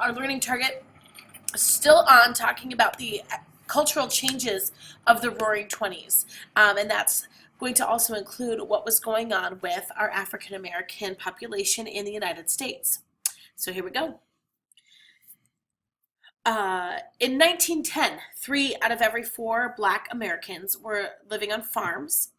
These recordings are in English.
our learning target is still on talking about the cultural changes of the Roaring Twenties, and that's going to also include what was going on with our African American population in the United States. So here we go. In 1910, 3 out of every 4 Black Americans were living on farms,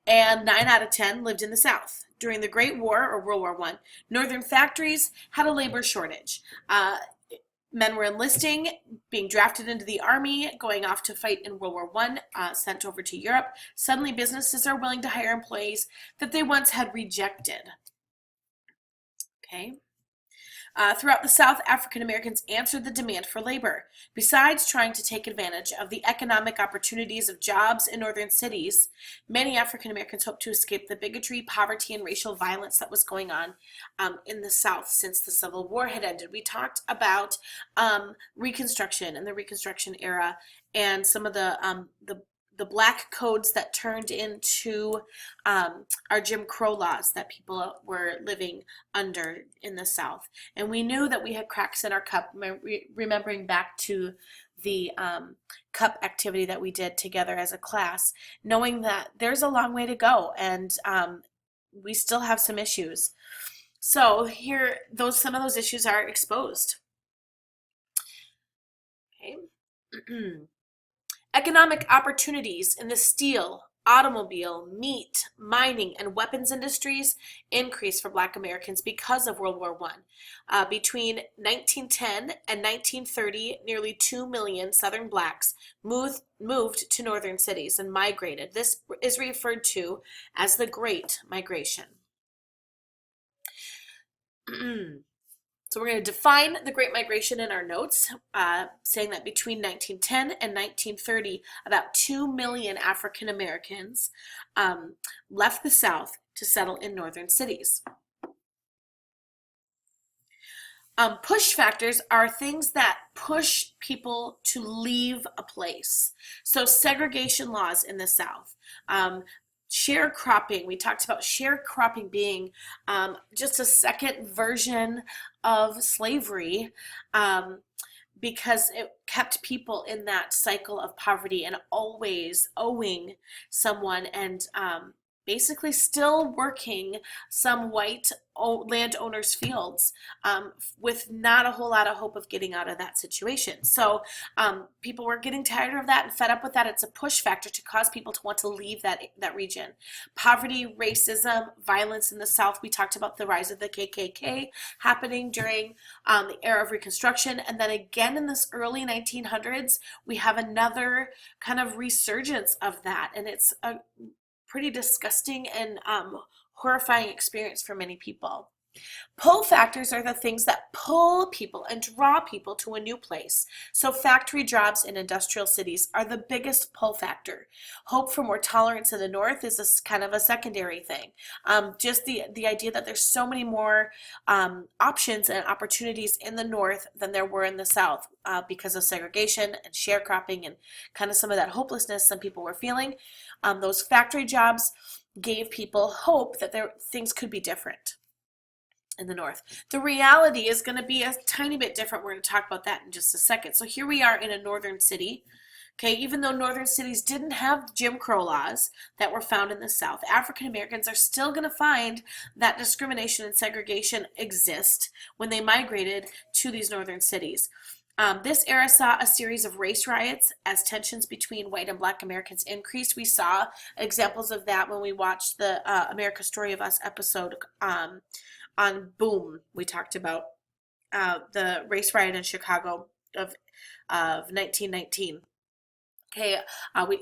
and 9 out of 10 lived in the South. During the Great War, or World War I, northern factories had a labor shortage. Men were enlisting, being drafted into the army, going off to fight in World War I, sent over to Europe. Suddenly, businesses are willing to hire employees that they once had rejected. Okay. Throughout the South, African Americans answered the demand for labor. Besides trying to take advantage of the economic opportunities of jobs in northern cities, many African Americans hoped to escape the bigotry, poverty, and racial violence that was going on in the South since the Civil War had ended. We talked about Reconstruction and the Reconstruction era and some of the black codes that turned into our Jim Crow laws that people were living under in the South. And we knew that we had cracks in our cup, remembering back to the cup activity that we did together as a class, knowing that there's a long way to go and we still have some issues. So here, some of those issues are exposed. Okay. Economic opportunities in the steel, automobile, meat, mining, and weapons industries increased for Black Americans because of World War I. Between 1910 and 1930, nearly 2 million Southern Blacks moved to northern cities and migrated. This is referred to as the Great Migration. So we're going to define the Great Migration in our notes, saying that between 1910 and 1930, about 2 million African Americans left the South to settle in northern cities. Push factors are things that push people to leave a place. So segregation laws in the South. Sharecropping, we talked about sharecropping being just a second version of slavery because it kept people in that cycle of poverty and always owing someone and basically still working some white landowners' fields with not a whole lot of hope of getting out of that situation. So people were getting tired of that and fed up with that. It's a push factor to cause people to want to leave that region. Poverty, racism, violence in the South. We talked about the rise of the KKK happening during the era of Reconstruction. And then again in this early 1900s, we have another kind of resurgence of that. And it's a pretty disgusting and horrifying experience for many people. Pull factors are the things that pull people and draw people to a new place. So factory jobs in industrial cities are the biggest pull factor. Hope for more tolerance in the North is kind of a secondary thing. Just the idea that there's so many more options and opportunities in the North than there were in the South because of segregation and sharecropping and kind of some of that hopelessness some people were feeling. Those factory jobs gave people hope that things could be different in the North. The reality is going to be a tiny bit different. We're going to talk about that in just a second. So here we are in a northern city. Okay, even though northern cities didn't have Jim Crow laws that were found in the South, African Americans are still going to find that discrimination and segregation exist when they migrated to these northern cities. This era saw a series of race riots as tensions between white and Black Americans increased. We saw examples of that when we watched the America's Story of Us episode on Boom. We talked about the race riot in Chicago of 1919. Okay,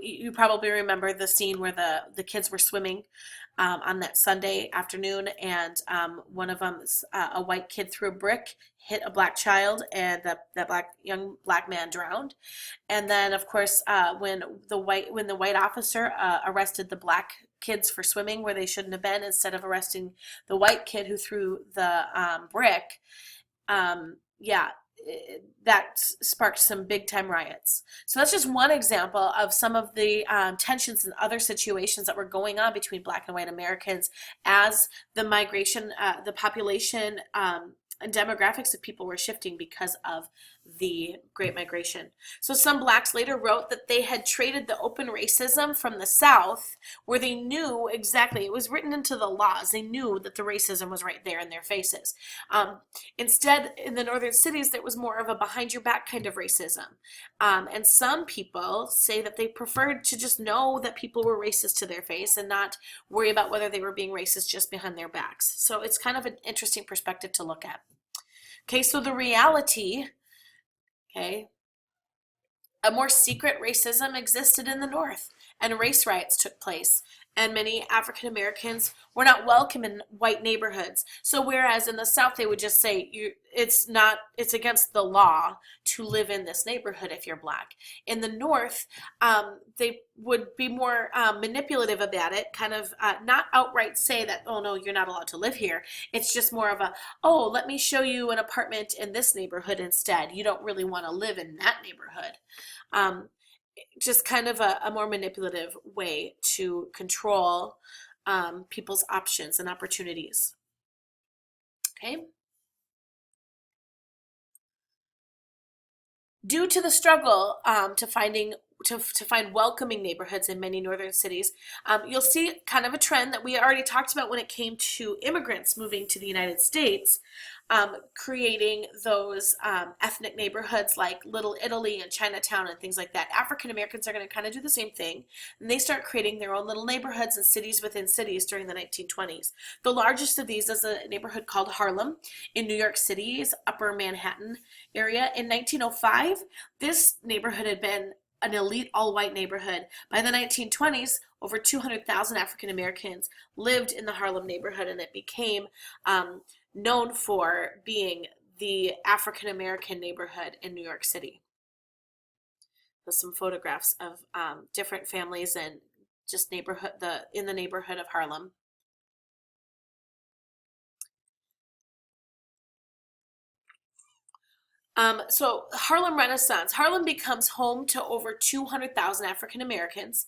you probably remember the scene where the kids were swimming on that Sunday afternoon, and one of them, a white kid, threw a brick, hit a Black child, and that young black man drowned. And then, of course, when the white officer arrested the Black kids for swimming where they shouldn't have been, instead of arresting the white kid who threw the brick, that sparked some big time riots. So that's just one example of some of the tensions and other situations that were going on between Black and white Americans as the migration, the population demographics of people were shifting because of the Great Migration. So some blacks later wrote that they had traded the open racism from the South, where they knew exactly, it was written into the laws, they knew that the racism was right there in their faces. Instead, in the northern cities, there was more of a behind your back kind of racism. And some people say that they preferred to just know that people were racist to their face and not worry about whether they were being racist just behind their backs. So it's kind of an interesting perspective to look at. Okay, so the reality, okay, a more secret racism existed in the North, and race riots took place, and many African Americans were not welcome in white neighborhoods. So whereas in the South they would just say it's against the law to live in this neighborhood if you're black. In the North, they would be more manipulative about it, kind of not outright say that, oh no, you're not allowed to live here. It's just more of a, oh, let me show you an apartment in this neighborhood instead. You don't really want to live in that neighborhood. Just kind of a more manipulative way to control people's options and opportunities. Okay. Due to the struggle to find welcoming neighborhoods in many northern cities, you'll see kind of a trend that we already talked about when it came to immigrants moving to the United States, creating those ethnic neighborhoods like Little Italy and Chinatown and things like that. African Americans are going to kind of do the same thing, and they start creating their own little neighborhoods and cities within cities during the 1920s. The largest of these is a neighborhood called Harlem in New York City's Upper Manhattan area. In 1905, this neighborhood had been an elite all-white neighborhood. By the 1920s, over 200,000 African Americans lived in the Harlem neighborhood, and it became known for being the African American neighborhood in New York City. With some photographs of different families and just in the neighborhood of Harlem. So Harlem Renaissance. Harlem becomes home to over 200,000 African Americans.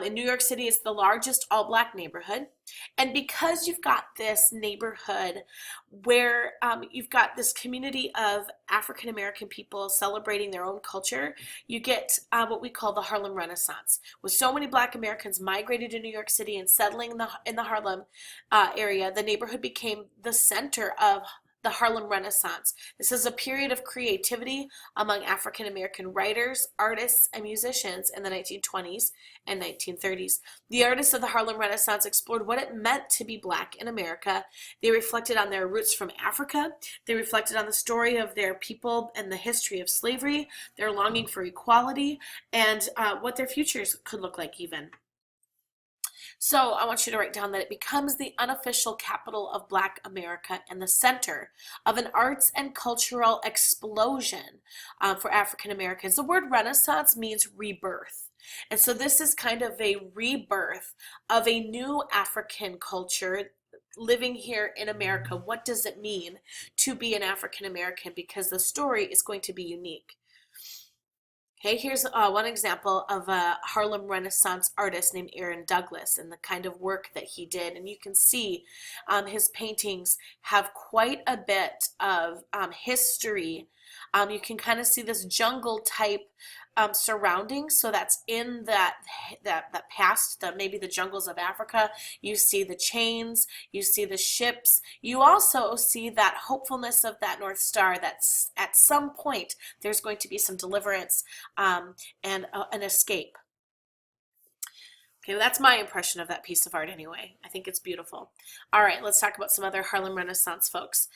In New York City, it's the largest all-black neighborhood. And because you've got this neighborhood where you've got this community of African American people celebrating their own culture, you get what we call the Harlem Renaissance. With so many black Americans migrated to New York City and settling in the Harlem area, the neighborhood became the center of the Harlem Renaissance. This is a period of creativity among African American writers, artists, and musicians in the 1920s and 1930s. The artists of the Harlem Renaissance explored what it meant to be black in America. They reflected on their roots from Africa. They reflected on the story of their people and the history of slavery, their longing for equality, and what their futures could look like even. So I want you to write down that it becomes the unofficial capital of Black America and the center of an arts and cultural explosion for African Americans. The word Renaissance means rebirth. And so this is kind of a rebirth of a new African culture living here in America. What does it mean to be an African American? Because the story is going to be unique. Okay, here's one example of a Harlem Renaissance artist named Aaron Douglas and the kind of work that he did. And you can see his paintings have quite a bit of history. You can kind of see this jungle type surroundings. So that's in that past, maybe the jungles of Africa. You see the chains, you see the ships. You also see that hopefulness of that North Star, that's at some point there's going to be some deliverance and an escape. Okay, well, that's my impression of that piece of art anyway. I think it's beautiful. All right, let's talk about some other Harlem Renaissance folks.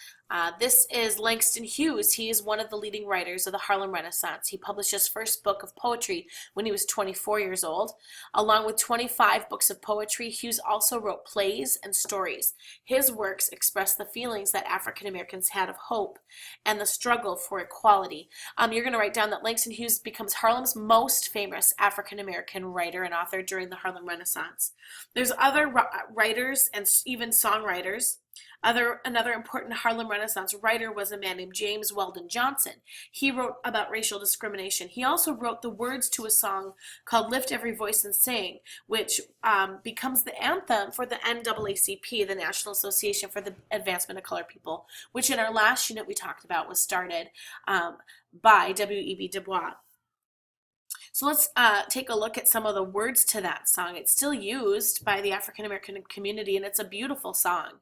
This is Langston Hughes. He is one of the leading writers of the Harlem Renaissance. He published his first book of poetry when he was 24 years old. Along with 25 books of poetry, Hughes also wrote plays and stories. His works express the feelings that African Americans had of hope and the struggle for equality. You're going to write down that Langston Hughes becomes Harlem's most famous African American writer and author during the Harlem Renaissance. There's other writers and even songwriters Another important Harlem Renaissance writer was a man named James Weldon Johnson. He wrote about racial discrimination. He also wrote the words to a song called Lift Every Voice and Sing, which becomes the anthem for the NAACP, the National Association for the Advancement of Colored People, which in our last unit we talked about was started by W.E.B. Du Bois. So let's take a look at some of the words to that song. It's still used by the African American community, and it's a beautiful song.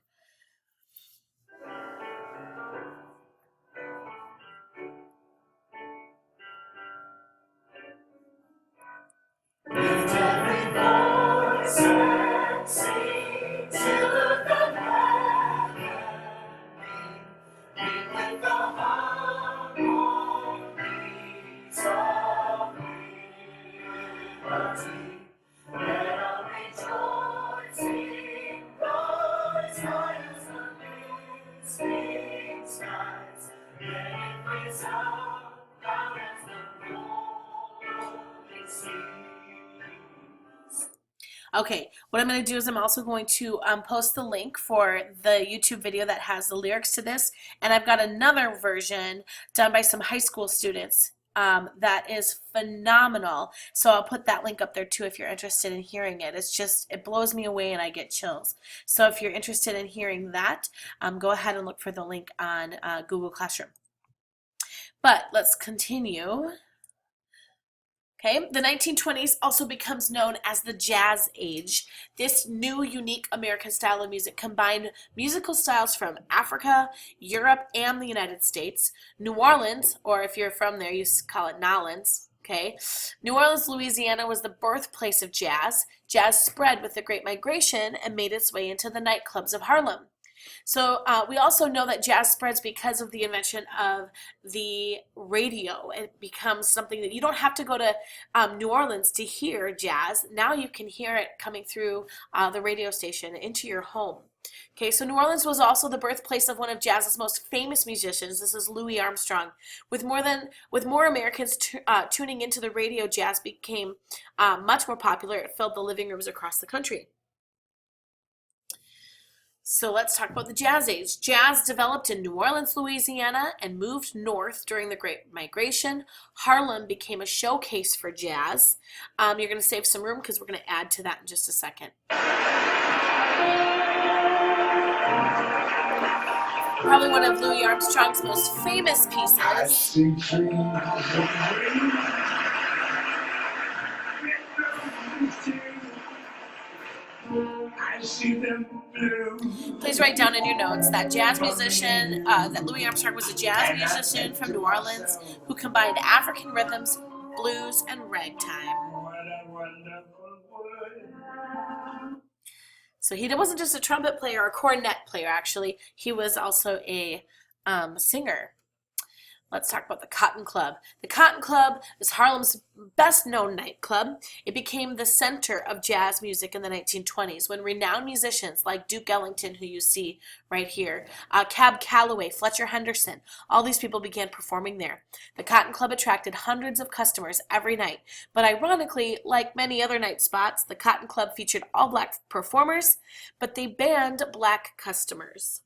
Lift every voice and sing till the heaven ring with the harmonies of liberty. Let a rejoicing rise high as the listening skies. Let it resound loud as the rolling sea. Okay, what I'm going to do is I'm also going to post the link for the YouTube video that has the lyrics to this, and I've got another version done by some high school students that is phenomenal. So I'll put that link up there too if you're interested in hearing it. It blows me away and I get chills. So if you're interested in hearing that, go ahead and look for the link on Google Classroom. But let's continue. Okay, the 1920s also becomes known as the Jazz Age. This new, unique American style of music combined musical styles from Africa, Europe, and the United States. New Orleans, or if you're from there, you call it Nolans. Okay, New Orleans, Louisiana was the birthplace of jazz. Jazz spread with the Great Migration and made its way into the nightclubs of Harlem. So we also know that jazz spreads because of the invention of the radio. It becomes something that you don't have to go to New Orleans to hear jazz. Now you can hear it coming through the radio station into your home. Okay, so New Orleans was also the birthplace of one of jazz's most famous musicians. This is Louis Armstrong. With more Americans tuning into the radio, jazz became much more popular. It filled the living rooms across the country. So let's talk about the Jazz Age. Jazz developed in New Orleans, Louisiana, and moved north during the Great Migration. Harlem became a showcase for jazz. You're going to save some room because we're going to add to that in just a second. Probably one of Louis Armstrong's most famous pieces. I see them blue. Please write down in your notes that jazz musician, that Louis Armstrong was a jazz musician from New Orleans who combined African rhythms, blues, and ragtime. So he wasn't just a trumpet player or a cornet player, actually. He was also a singer. Let's talk about the Cotton Club. The Cotton Club is Harlem's best-known nightclub. It became the center of jazz music in the 1920s when renowned musicians like Duke Ellington, who you see right here, Cab Calloway, Fletcher Henderson, all these people began performing there. The Cotton Club attracted hundreds of customers every night. But ironically, like many other night spots, the Cotton Club featured all black performers, but they banned black customers.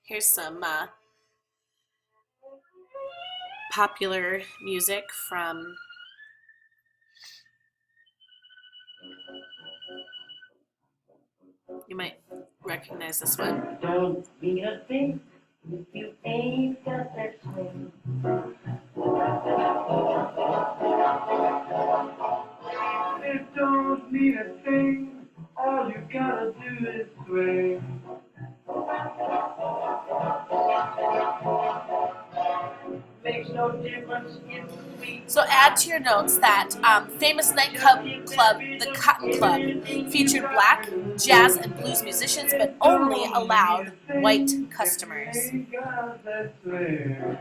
Here's some popular music from you might recognize this one. Don't be a thing if you ain't got that swing. It don't mean a thing. All you gotta do is swing. Makes no difference if we. So add to your notes that famous nightclub, the Cotton Club, featured black, jazz, and blues musicians, but only allowed white customers. Ain't got that swing.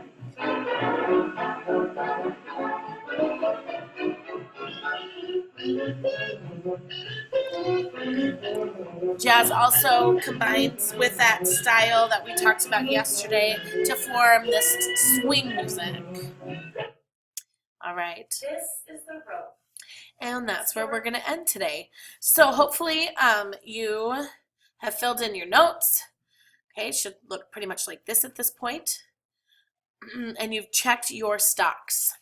Jazz also combines with that style that we talked about yesterday to form this swing music. All right. This is the rope. And that's where we're going to end today. So hopefully you have filled in your notes. Okay, it should look pretty much like this at this point. And you've checked your stocks.